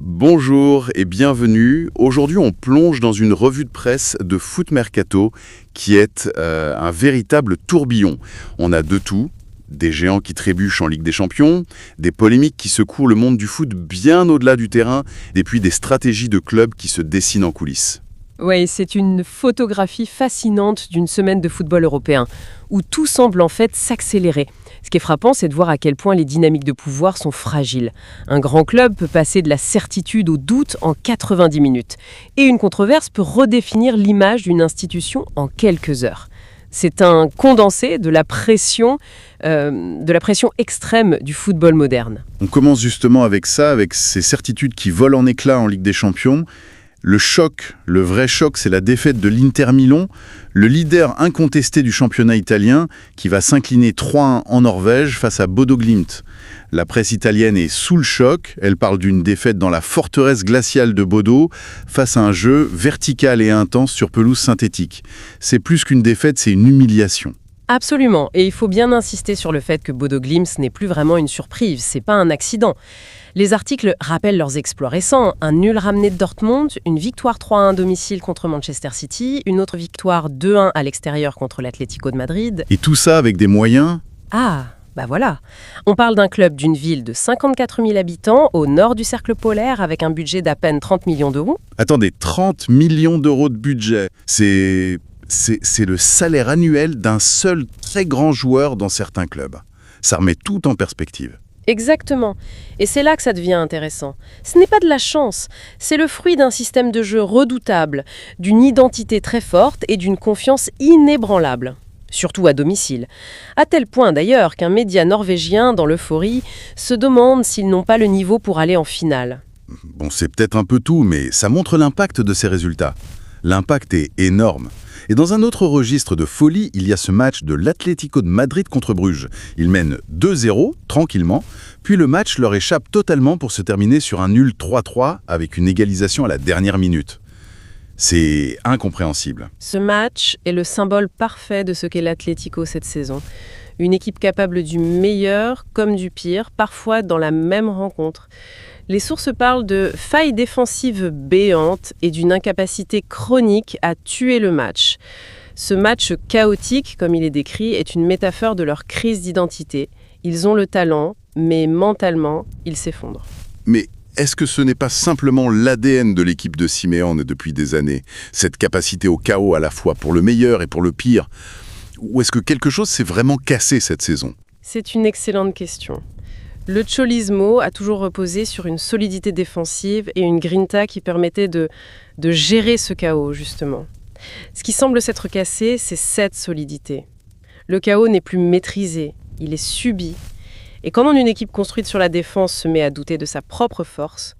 Bonjour et bienvenue. Aujourd'hui, on plonge dans une revue de presse de Foot Mercato qui est un véritable tourbillon. On a de tout, des géants qui trébuchent en Ligue des Champions, des polémiques qui secouent le monde du foot bien au-delà du terrain, et puis des stratégies de clubs qui se dessinent en coulisses. Oui, c'est une photographie fascinante d'une semaine de football européen, où tout semble en fait s'accélérer. Ce qui est frappant, c'est de voir à quel point les dynamiques de pouvoir sont fragiles. Un grand club peut passer de la certitude au doute en 90 minutes. Et une controverse peut redéfinir l'image d'une institution en quelques heures. C'est un condensé de la pression extrême du football moderne. On commence justement avec ça, avec ces certitudes qui volent en éclats en Ligue des Champions. Le choc, le vrai choc, c'est la défaite de l'Inter Milan, le leader incontesté du championnat italien, qui va s'incliner 3-1 en Norvège face à Bodo Glimt. La presse italienne est sous le choc, elle parle d'une défaite dans la forteresse glaciale de Bodo, face à un jeu vertical et intense sur pelouse synthétique. C'est plus qu'une défaite, c'est une humiliation. Absolument, et il faut bien insister sur le fait que Bodo Glimt n'est plus vraiment une surprise, c'est pas un accident. Les articles rappellent leurs exploits récents, un nul ramené de Dortmund, une victoire 3-1 à domicile contre Manchester City, une autre victoire 2-1 à l'extérieur contre l'Atlético de Madrid. Et tout ça avec des moyens. Bah voilà. On parle d'un club d'une ville de 54 000 habitants au nord du cercle polaire avec un budget d'à peine 30 millions d'euros. Attendez, 30 millions d'euros de budget, c'est le salaire annuel d'un seul très grand joueur dans certains clubs. Ça remet tout en perspective. Exactement. Et c'est là que ça devient intéressant. Ce n'est pas de la chance, c'est le fruit d'un système de jeu redoutable, d'une identité très forte et d'une confiance inébranlable. Surtout à domicile. À tel point d'ailleurs qu'un média norvégien, dans l'euphorie, se demande s'ils n'ont pas le niveau pour aller en finale. Bon, c'est peut-être un peu tout, mais ça montre l'impact de ces résultats. L'impact est énorme. Et dans un autre registre de folie, il y a ce match de l'Atlético de Madrid contre Bruges. Ils mènent 2-0, tranquillement, puis le match leur échappe totalement pour se terminer sur un nul 3-3 avec une égalisation à la dernière minute. C'est incompréhensible. Ce match est le symbole parfait de ce qu'est l'Atlético cette saison. Une équipe capable du meilleur comme du pire, parfois dans la même rencontre. Les sources parlent de failles défensives béantes et d'une incapacité chronique à tuer le match. Ce match chaotique, comme il est décrit, est une métaphore de leur crise d'identité. Ils ont le talent, mais mentalement, ils s'effondrent. Mais est-ce que ce n'est pas simplement l'ADN de l'équipe de Simeone depuis des années, cette capacité au chaos à la fois pour le meilleur et pour le pire? Ou est-ce que quelque chose s'est vraiment cassé cette saison? C'est une excellente question. Le Cholismo a toujours reposé sur une solidité défensive et une grinta qui permettait de gérer ce chaos, justement. Ce qui semble s'être cassé, c'est cette solidité. Le chaos n'est plus maîtrisé, il est subi. Et quand une équipe construite sur la défense se met à douter de sa propre force,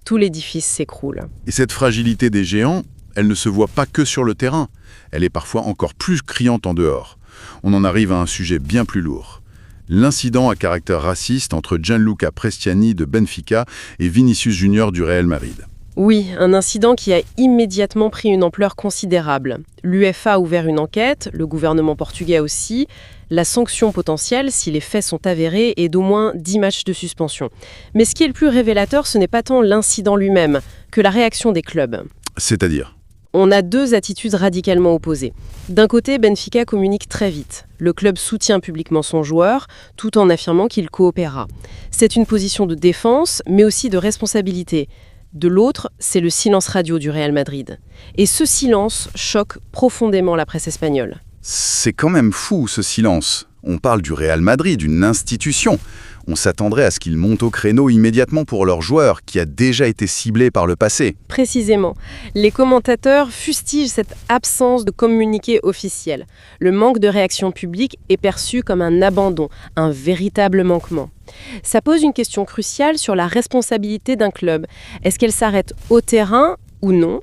tout l'édifice s'écroule. Et cette fragilité des géants, elle ne se voit pas que sur le terrain. Elle est parfois encore plus criante en dehors. On en arrive à un sujet bien plus lourd. L'incident à caractère raciste entre Gianluca Prestiani de Benfica et Vinicius Junior du Real Madrid. Oui, un incident qui a immédiatement pris une ampleur considérable. L'UEFA a ouvert une enquête, le gouvernement portugais aussi. La sanction potentielle, si les faits sont avérés, est d'au moins 10 matchs de suspension. Mais ce qui est le plus révélateur, ce n'est pas tant l'incident lui-même que la réaction des clubs. C'est-à-dire ? On a deux attitudes radicalement opposées. D'un côté, Benfica communique très vite. Le club soutient publiquement son joueur, tout en affirmant qu'il coopérera. C'est une position de défense, mais aussi de responsabilité. De l'autre, c'est le silence radio du Real Madrid. Et ce silence choque profondément la presse espagnole. C'est quand même fou, ce silence. On parle du Real Madrid, une institution. On s'attendrait à ce qu'ils montent au créneau immédiatement pour leur joueur, qui a déjà été ciblé par le passé. Précisément. Les commentateurs fustigent cette absence de communiqué officiel. Le manque de réaction publique est perçu comme un abandon, un véritable manquement. Ça pose une question cruciale sur la responsabilité d'un club. Est-ce qu'elle s'arrête au terrain ou non ?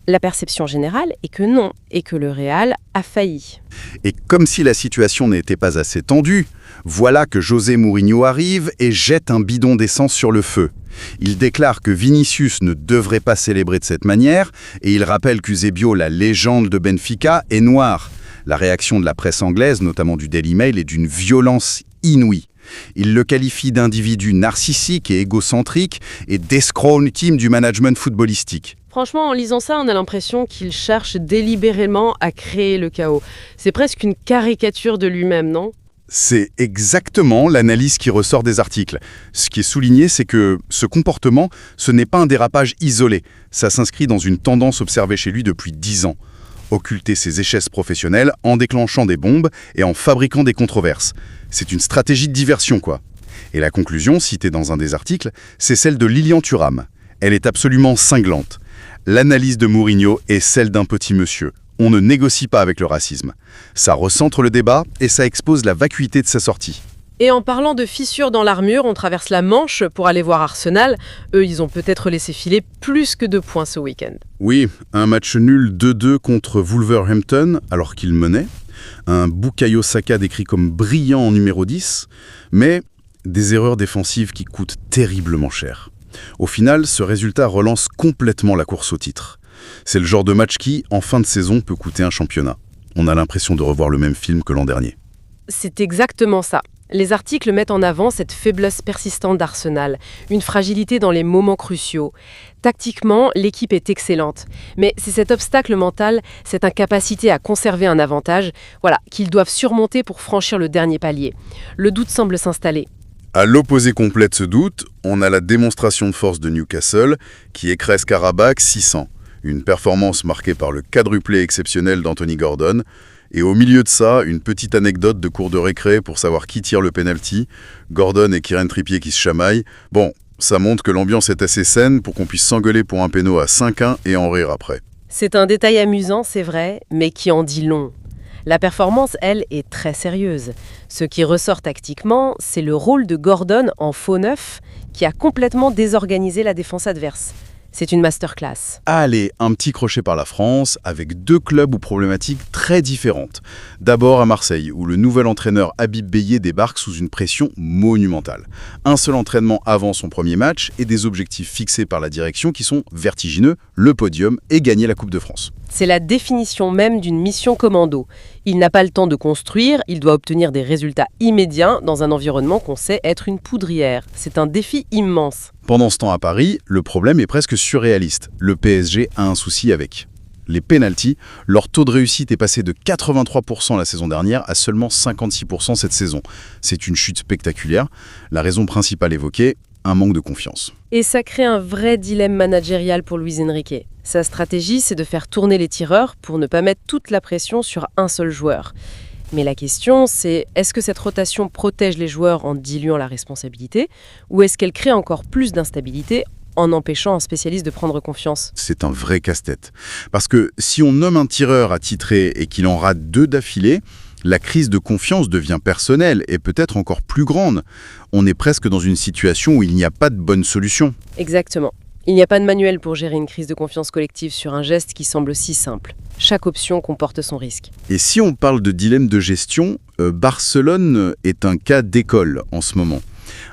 La perception générale est que non, et que le Real a failli. Et comme si la situation n'était pas assez tendue, voilà que José Mourinho arrive et jette un bidon d'essence sur le feu. Il déclare que Vinicius ne devrait pas célébrer de cette manière, et il rappelle qu'Eusebio, la légende de Benfica, est noir. La réaction de la presse anglaise, notamment du Daily Mail, est d'une violence inouïe. Il le qualifie d'individu narcissique et égocentrique et d'escroc ultime du management footballistique. Franchement, en lisant ça, on a l'impression qu'il cherche délibérément à créer le chaos. C'est presque une caricature de lui-même, non ? C'est exactement l'analyse qui ressort des articles. Ce qui est souligné, c'est que ce comportement, ce n'est pas un dérapage isolé. Ça s'inscrit dans une tendance observée chez lui depuis 10 ans. Occulter ses échesses professionnelles en déclenchant des bombes et en fabriquant des controverses. C'est une stratégie de diversion, quoi. Et la conclusion, citée dans un des articles, c'est celle de Lilian Thuram. Elle est absolument cinglante. L'analyse de Mourinho est celle d'un petit monsieur. On ne négocie pas avec le racisme. Ça recentre le débat et ça expose la vacuité de sa sortie. Et en parlant de fissures dans l'armure, on traverse la Manche pour aller voir Arsenal. Eux, ils ont peut-être laissé filer plus que 2 points ce week-end. Oui, un match nul 2-2 contre Wolverhampton alors qu'il menait. Un Bukayo Saka décrit comme brillant en numéro 10, mais des erreurs défensives qui coûtent terriblement cher. Au final, ce résultat relance complètement la course au titre. C'est le genre de match qui, en fin de saison, peut coûter un championnat. On a l'impression de revoir le même film que l'an dernier. C'est exactement ça. Les articles mettent en avant cette faiblesse persistante d'Arsenal, une fragilité dans les moments cruciaux. Tactiquement, l'équipe est excellente, mais c'est cet obstacle mental, cette incapacité à conserver un avantage, qu'ils doivent surmonter pour franchir le dernier palier. Le doute semble s'installer. À l'opposé complet de ce doute, on a la démonstration de force de Newcastle qui écrase Karabakh 600. Une performance marquée par le quadruplé exceptionnel d'Anthony Gordon. Et au milieu de ça, une petite anecdote de cours de récré pour savoir qui tire le penalty. Gordon et Kieran Trippier qui se chamaillent. Bon, ça montre que l'ambiance est assez saine pour qu'on puisse s'engueuler pour un péno à 5-1 et en rire après. C'est un détail amusant, c'est vrai, mais qui en dit long. La performance, elle, est très sérieuse. Ce qui ressort tactiquement, c'est le rôle de Gordon en faux neuf qui a complètement désorganisé la défense adverse. C'est une masterclass. Allez, un petit crochet par la France, avec 2 clubs ou problématiques très différentes. D'abord à Marseille, où le nouvel entraîneur Habib Beye débarque sous une pression monumentale. Un seul entraînement avant son premier match et des objectifs fixés par la direction qui sont vertigineux, le podium et gagner la Coupe de France. C'est la définition même d'une mission commando. Il n'a pas le temps de construire, il doit obtenir des résultats immédiats dans un environnement qu'on sait être une poudrière. C'est un défi immense. Pendant ce temps à Paris, le problème est presque surréaliste. Le PSG a un souci avec les pénaltys. Leur taux de réussite est passé de 83% la saison dernière à seulement 56% cette saison. C'est une chute spectaculaire. La raison principale évoquée, un manque de confiance. Et ça crée un vrai dilemme managérial pour Luis Enrique. Sa stratégie, c'est de faire tourner les tireurs pour ne pas mettre toute la pression sur un seul joueur. Mais la question, c'est est-ce que cette rotation protège les joueurs en diluant la responsabilité ou est-ce qu'elle crée encore plus d'instabilité en empêchant un spécialiste de prendre confiance ? C'est un vrai casse-tête. Parce que si on nomme un tireur attitré et qu'il en rate 2 d'affilée, la crise de confiance devient personnelle et peut-être encore plus grande. On est presque dans une situation où il n'y a pas de bonne solution. Exactement. Il n'y a pas de manuel pour gérer une crise de confiance collective sur un geste qui semble si simple. Chaque option comporte son risque. Et si on parle de dilemme de gestion, Barcelone est un cas d'école en ce moment.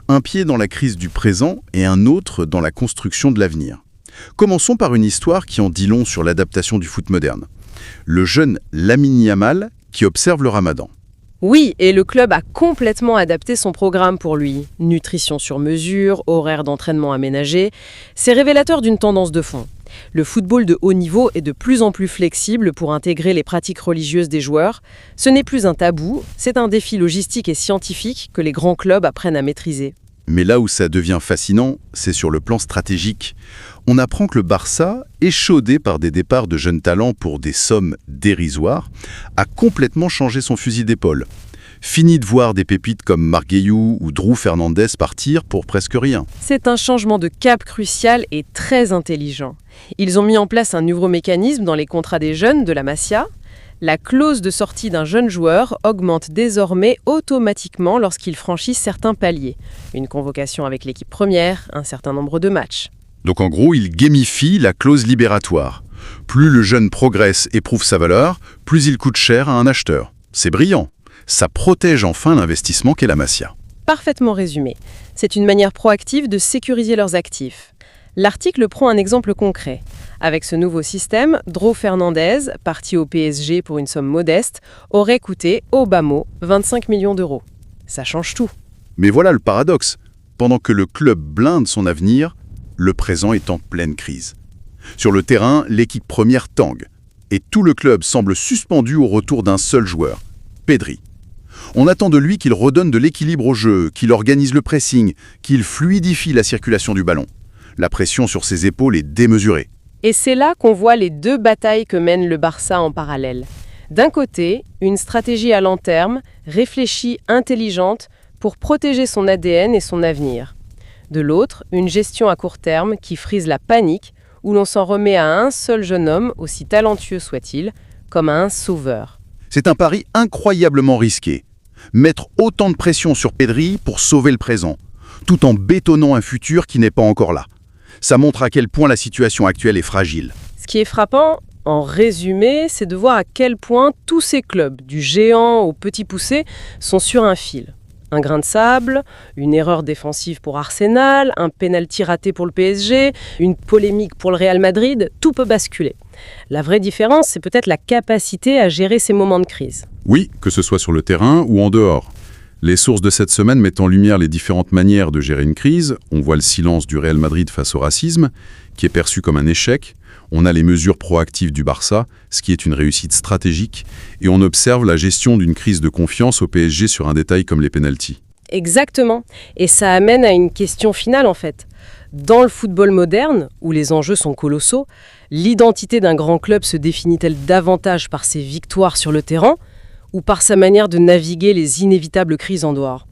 Un pied dans la crise du présent et un autre dans la construction de l'avenir. Commençons par une histoire qui en dit long sur l'adaptation du foot moderne. Le jeune Lamine Yamal qui observe le Ramadan. Oui, et le club a complètement adapté son programme pour lui. Nutrition sur mesure, horaire d'entraînement aménagé. C'est révélateur d'une tendance de fond. Le football de haut niveau est de plus en plus flexible pour intégrer les pratiques religieuses des joueurs. Ce n'est plus un tabou, c'est un défi logistique et scientifique que les grands clubs apprennent à maîtriser. Mais là où ça devient fascinant, c'est sur le plan stratégique. On apprend que le Barça, échaudé par des départs de jeunes talents pour des sommes dérisoires, a complètement changé son fusil d'épaule. Fini de voir des pépites comme Marc Guéhiou ou Drew Fernandez partir pour presque rien. C'est un changement de cap crucial et très intelligent. Ils ont mis en place un nouveau mécanisme dans les contrats des jeunes de la Masia. La clause de sortie d'un jeune joueur augmente désormais automatiquement lorsqu'il franchit certains paliers. Une convocation avec l'équipe première, un certain nombre de matchs. Donc en gros, il gamifie la clause libératoire. Plus le jeune progresse et prouve sa valeur, plus il coûte cher à un acheteur. C'est brillant. Ça protège enfin l'investissement qu'est la Masia. Parfaitement résumé. C'est une manière proactive de sécuriser leurs actifs. L'article prend un exemple concret. Avec ce nouveau système, Drew Fernandez, parti au PSG pour une somme modeste, aurait coûté, au bas mot, 25 millions d'euros. Ça change tout. Mais voilà le paradoxe. Pendant que le club blinde son avenir, le présent est en pleine crise. Sur le terrain, l'équipe première tangue. Et tout le club semble suspendu au retour d'un seul joueur, Pedri. On attend de lui qu'il redonne de l'équilibre au jeu, qu'il organise le pressing, qu'il fluidifie la circulation du ballon. La pression sur ses épaules est démesurée. Et c'est là qu'on voit les deux batailles que mène le Barça en parallèle. D'un côté, une stratégie à long terme, réfléchie, intelligente, pour protéger son ADN et son avenir. De l'autre, une gestion à court terme qui frise la panique, où l'on s'en remet à un seul jeune homme, aussi talentueux soit-il, comme à un sauveur. C'est un pari incroyablement risqué. Mettre autant de pression sur Pedri pour sauver le présent, tout en bétonnant un futur qui n'est pas encore là. Ça montre à quel point la situation actuelle est fragile. Ce qui est frappant, en résumé, c'est de voir à quel point tous ces clubs, du géant au petit poussé, sont sur un fil. Un grain de sable, une erreur défensive pour Arsenal, un pénalty raté pour le PSG, une polémique pour le Real Madrid, tout peut basculer. La vraie différence, c'est peut-être la capacité à gérer ces moments de crise. Oui, que ce soit sur le terrain ou en dehors. Les sources de cette semaine mettent en lumière les différentes manières de gérer une crise. On voit le silence du Real Madrid face au racisme, qui est perçu comme un échec. On a les mesures proactives du Barça, ce qui est une réussite stratégique. Et on observe la gestion d'une crise de confiance au PSG sur un détail comme les pénaltys. Exactement. Et ça amène à une question finale en fait. Dans le football moderne, où les enjeux sont colossaux, l'identité d'un grand club se définit-elle davantage par ses victoires sur le terrain ou par sa manière de naviguer les inévitables crises en dehors ?